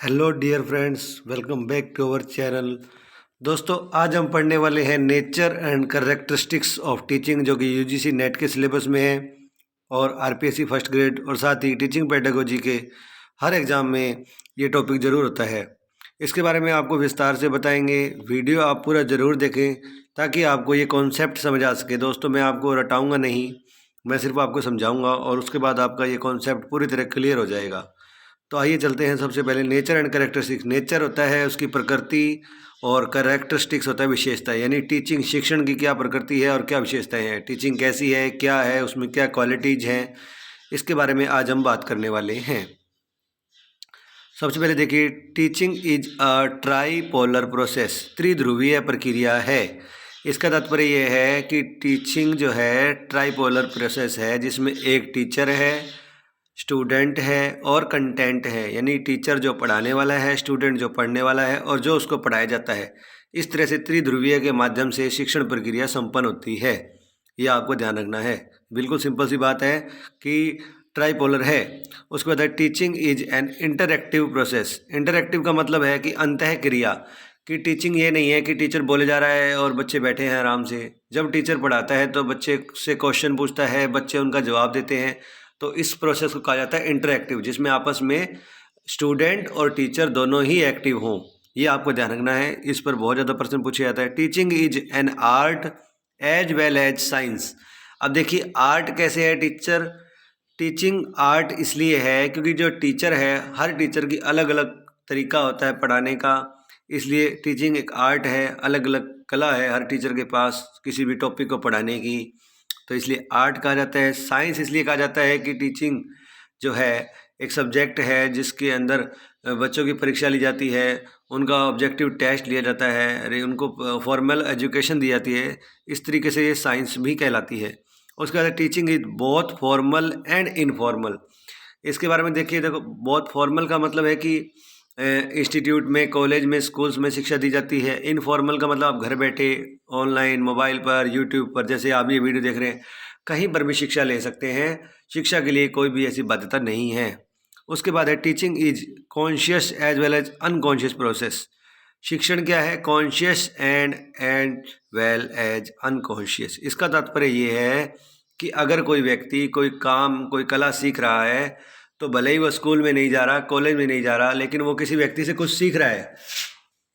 Hello dear friends, welcome back to our channel. दोस्तों, आज हम पढ़ने वाले हैं nature and characteristics of teaching, जो कि यूजीसी नेट के सिलेबस में है और आरपीएससी फर्स्ट ग्रेड और साथ ही टीचिंग पेडागोजी के हर एग्ज़ाम में ये टॉपिक ज़रूर होता है। इसके बारे में आपको विस्तार से बताएंगे। वीडियो आप पूरा ज़रूर देखें ताकि आपको ये कॉन्सेप्ट समझ आ सके। दोस्तों, मैं आपको रटाऊँगा नहीं, मैं सिर्फ आपको समझाऊँगा और उसके बाद आपका ये कॉन्सेप्ट पूरी तरह क्लियर हो जाएगा। तो आइए चलते हैं। सबसे पहले नेचर एंड कैरेक्टरिस्टिक्स। नेचर होता है उसकी प्रकृति और कैरेक्टरिस्टिक्स होता है विशेषता, यानी टीचिंग शिक्षण की क्या प्रकृति है और क्या विशेषताएं हैं, टीचिंग कैसी है, क्या है, उसमें क्या क्वालिटीज़ हैं, इसके बारे में आज हम बात करने वाले हैं। सबसे पहले देखिए, teaching is a tripolar process, त्रिध्रुवीय प्रक्रिया है। इसका तात्पर्य यह है कि टीचिंग जो है ट्राईपोलर प्रोसेस है, जिसमें एक टीचर है, स्टूडेंट है और कंटेंट है, यानी टीचर जो पढ़ाने वाला है, स्टूडेंट जो पढ़ने वाला है और जो उसको पढ़ाया जाता है। इस तरह से त्रिध्रुवीय के माध्यम से शिक्षण प्रक्रिया संपन्न होती है। ये आपको ध्यान रखना है। बिल्कुल सिंपल सी बात है कि ट्राईपोलर है। उसके बाद teaching is N interactive process. Interactive का मतलब है कि अंतः क्रिया, कि टीचिंग ये नहीं है कि टीचर बोले जा रहा है और बच्चे बैठे हैं आराम से। जब टीचर पढ़ाता है तो बच्चे से क्वेश्चन पूछता है, बच्चे उनका जवाब देते हैं। तो इस प्रोसेस को कहा जाता है इंटरएक्टिव, जिसमें आपस में स्टूडेंट और टीचर दोनों ही एक्टिव हों। ये आपको ध्यान रखना है, इस पर बहुत ज़्यादा प्रश्न पूछा जाता है। Teaching is an art as well as science. अब देखिए, आर्ट कैसे है टीचिंग आर्ट इसलिए है क्योंकि जो टीचर है, हर टीचर की अलग अलग तरीका होता है पढ़ाने का, इसलिए टीचिंग एक आर्ट है, अलग अलग कला है हर टीचर के पास किसी भी टॉपिक को पढ़ाने की, तो इसलिए आर्ट कहा जाता है। साइंस इसलिए कहा जाता है कि टीचिंग जो है एक सब्जेक्ट है जिसके अंदर बच्चों की परीक्षा ली जाती है, उनका ऑब्जेक्टिव टेस्ट लिया जाता है, अरे उनको फॉर्मल एजुकेशन दी जाती है। इस तरीके से ये साइंस भी कहलाती है। उसके बाद teaching is both formal and informal. इसके बारे में देखिए, देखो, बहुत फॉर्मल का मतलब है कि इंस्टीट्यूट में, कॉलेज में, स्कूल्स में शिक्षा दी जाती है। इनफॉर्मल का मतलब आप घर बैठे ऑनलाइन, मोबाइल पर, यूट्यूब पर, जैसे आप ये वीडियो देख रहे हैं, कहीं पर भी शिक्षा ले सकते हैं। शिक्षा के लिए कोई भी ऐसी बाध्यता नहीं है। उसके बाद है teaching is conscious as well as unconscious process. शिक्षण क्या है? Conscious and well as unconscious. इसका तात्पर्य ये है कि अगर कोई व्यक्ति कोई काम, कोई कला सीख रहा है, तो भले ही वो स्कूल में नहीं जा रहा, कॉलेज में नहीं जा रहा, लेकिन वो किसी व्यक्ति से कुछ सीख रहा है,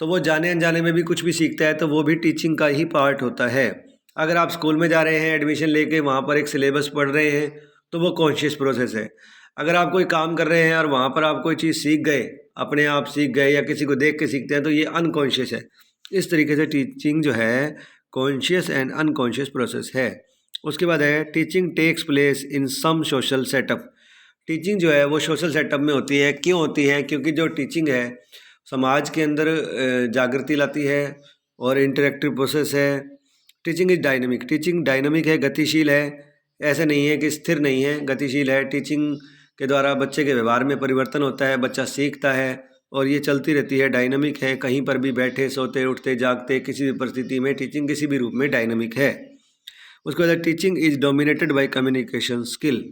तो वो जाने अनजाने में भी कुछ भी सीखता है, तो वो भी टीचिंग का ही पार्ट होता है। अगर आप स्कूल में जा रहे हैं, एडमिशन लेके वहाँ पर एक सिलेबस पढ़ रहे हैं, तो वो कॉन्शियस प्रोसेस है। अगर आप कोई काम कर रहे हैं और वहाँ पर आप कोई चीज़ सीख गए, अपने आप सीख गए या किसी को देख के सीखते हैं, तो ये अनकॉन्शियस है। इस तरीके से टीचिंग जो है कॉन्शियस एंड अनकॉन्शियस प्रोसेस है। उसके बाद है teaching takes place in some social setup. Teaching जो है वो सोशल सेटअप में होती है। क्यों होती है? क्योंकि जो टीचिंग है समाज के अंदर जागृति लाती है और इंटरेक्टिव प्रोसेस है। Teaching is dynamic. Teaching dynamic है, गतिशील है। ऐसे नहीं है कि स्थिर नहीं है, गतिशील है। टीचिंग के द्वारा बच्चे के व्यवहार में परिवर्तन होता है, बच्चा सीखता है और ये चलती रहती है, डायनेमिक है। कहीं पर भी बैठे, सोते, उठते, जागते, किसी भी परिस्थिति में टीचिंग किसी भी रूप में डायनेमिक है। उसके बाद teaching is dominated by communication skill.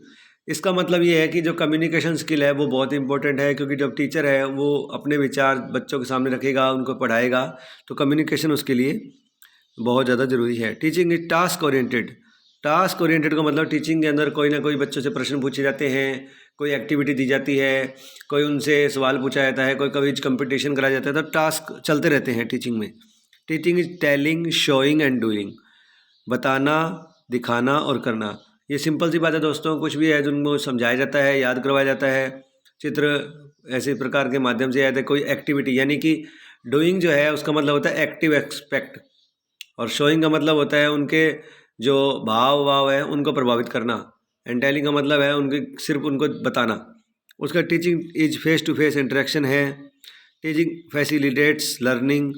इसका मतलब ये है कि जो कम्युनिकेशन स्किल है वो बहुत इंपॉर्टेंट है, क्योंकि जब टीचर है वो अपने विचार बच्चों के सामने रखेगा, उनको पढ़ाएगा, तो कम्युनिकेशन उसके लिए बहुत ज़्यादा ज़रूरी है। Teaching is task oriented. Task oriented का मतलब टीचिंग के अंदर कोई ना कोई बच्चों से प्रश्न पूछे जाते हैं, कोई एक्टिविटी दी जाती है, कोई उनसे सवाल पूछा जाता है, कोई क्विज कंपटीशन कराया जाता है, तो टास्क चलते रहते हैं टीचिंग में। Teaching is telling, showing and doing. बताना, दिखाना और करना। ये सिंपल सी बात है दोस्तों, कुछ भी है जिनको समझाया जाता है, याद करवाया जाता है, चित्र ऐसे प्रकार के माध्यम से याद है। कोई एक्टिविटी, यानी कि डूइंग जो है उसका मतलब होता है एक्टिव एक्सपेक्ट, और शोइंग का मतलब होता है उनके जो भाव है उनको प्रभावित करना। एंड टेलिंग का मतलब है उनके सिर्फ उनको बताना। उसका teaching is face to face interaction है। Teaching facilitates learning.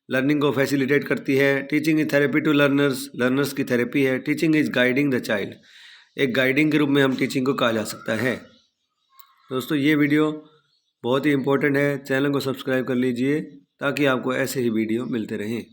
लर्निंग को फैसिलिटेट करती है। Teaching is therapy to learners. Learners की थेरेपी है। Teaching is guiding the child. एक गाइडिंग के रूप में हम टीचिंग को कहा जा सकता है। दोस्तों, ये वीडियो बहुत ही इंपॉर्टेंट है। चैनल को सब्सक्राइब कर लीजिए ताकि आपको ऐसे ही वीडियो मिलते रहें।